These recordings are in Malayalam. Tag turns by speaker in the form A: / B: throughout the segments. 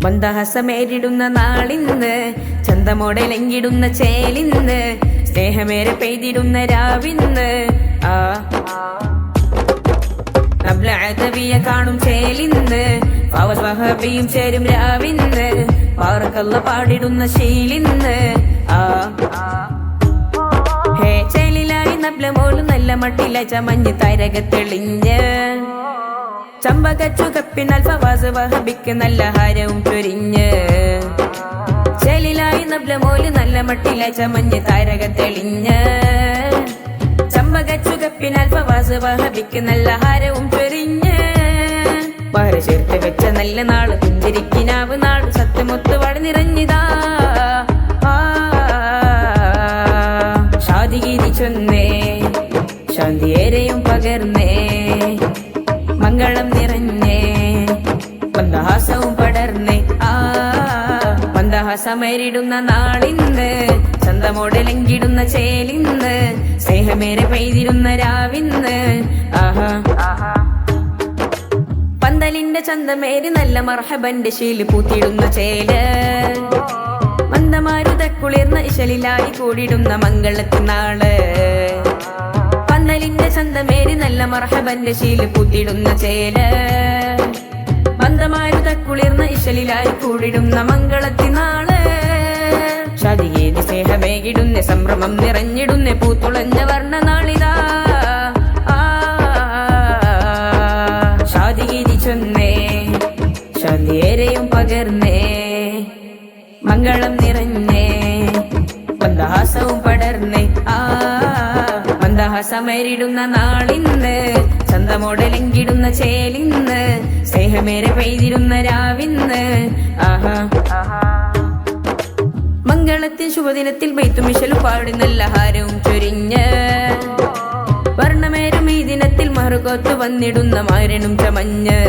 A: മന്ദഹാസമേരിടുന്ന നാളിന്ന്, ചന്തമോടെ ലംഘിടുന്ന ചേലിന്ന്, സ്നേഹമേറെ പെയ്തിടുന്ന രാവിന്ന്. നബ്ലഅദവിയ കാണും ചേലിന്ന്, വഹബിയും ചേരും രാവിന്ന്, പാറക്കല്ല പാടിടുന്ന ശീലിന്ന്. ഹേ ചേലിലായി നബ്ലമോളും നല്ല മട്ടില ചമഞ്ഞ് തരകത്തെളിഞ്ഞ്, ചമ്പകച്ചുകപ്പിനാൽ ഫവാസ് വഹബിക്ക് നല്ല ഹാരവും ചൊരിഞ്ഞ്. ചേലിലായി നബ്ലമോല് നല്ല മട്ടില ചമഞ്ഞ് താരകത്തെളിഞ്ഞ്, ചമ്പകച്ചുകപ്പിനാൽ ഫവാസ് വഹബിക്ക് നല്ല ഹാരവും ചൊരിഞ്ഞ്. പഹര ചേർത്ത് വെച്ച നല്ല നാള്, പുഞ്ചിരിക്കിനാവ് നാട്, സത്യമൊത്ത് വളനിറഞ്ഞിതാ. ഷാദിഗീതി ചൊന്നേ, ശാന്തിയേരെയും പകർന്നേ, മംഗളം നിറഞ്ഞേ, മന്ദഹാസവും പടർന്നേ. മന്ദഹാസമേരിടുന്ന നാളിന്ന്, ചന്തമോടെ ലംഘിടുന്ന ചേലിന്ന്, സ്നേഹമേറെ പെയ്തിരുന്ന രാവിന്ന്. പന്തലിന്റെ ചന്തമേരി നല്ല മർഹബന്റെ ശീല് പൂത്തിടുന്ന ചേല്, മന്ദമാരുതക്കുളിർന്ന ഇശലിലായി കൂടിടുന്ന മംഗളത്തിനാള്. പന്തലിന്റെ ചന്തമേരി നല്ല മർഹബന്റെ ശീല് പൂത്തിടുന്ന ചേല്, മന്ദമാരുതക്കുളിർന്ന ഇശലിലായി കൂടിടുന്ന മംഗളത്തിനാള്. ഷാദിഗീതി സ്നേഹമേകിടുന്ന, സംഭ്രമം നിറഞ്ഞിടുന്ന, പൂത്തുളഞ്ഞ വർണ്ണനാളിതാ. ഷാദിഗീതി ചൊന്നേ, ശാന്തിയേരെയും പകർന്നേ, മംഗളം നിറഞ്ഞേ, മന്ദഹാസവും പടർന്നേ. മന്ദഹാസമേരിടുന്ന നാളിന്ന്, ചന്തമോടെ ലംഘിടുന്ന ചേലിന്ന്, സ്നേഹമേറെ പെയ്തിരുന്ന രാവിന്ന്. മംഗളത്തിൽ ശുഭദിനത്തിൽ ബൈത്തുമിശലു പാടി നല്ല ഹാരവും ചൊരിഞ്ഞ്, വർണ്ണമേരും ഈ ദിനത്തിൽ മറുകോത്ത് വന്നിടുന്ന മാരനും ചമഞ്ഞ്.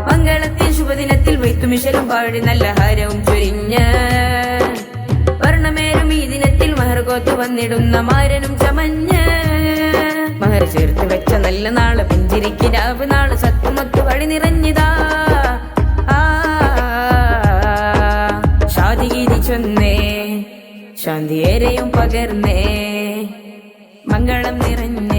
A: മംഗളത്തിൽ ശുഭദിനത്തിൽ ബൈത്തുമിശലും പാടി നല്ല ഹാരവും ചൊരിഞ്ഞ്, വർണ്ണമേരും ഈ ദിനത്തിൽ മറുകോത്ത് വന്നിടുന്ന മാരനും ചമഞ്ഞ്. മഹർ ചേർത്ത് വെച്ച നല്ല നാള്, പുഞ്ചിരിക്കിനാവ് നാള്, സത്യമൊത്ത് വഴി നിറഞ്ഞിതാ. ഷാദിഗീതി ചൊന്നേ, ശാന്തിയേരെയും പകർന്നേ, മംഗളം നിറഞ്ഞേ.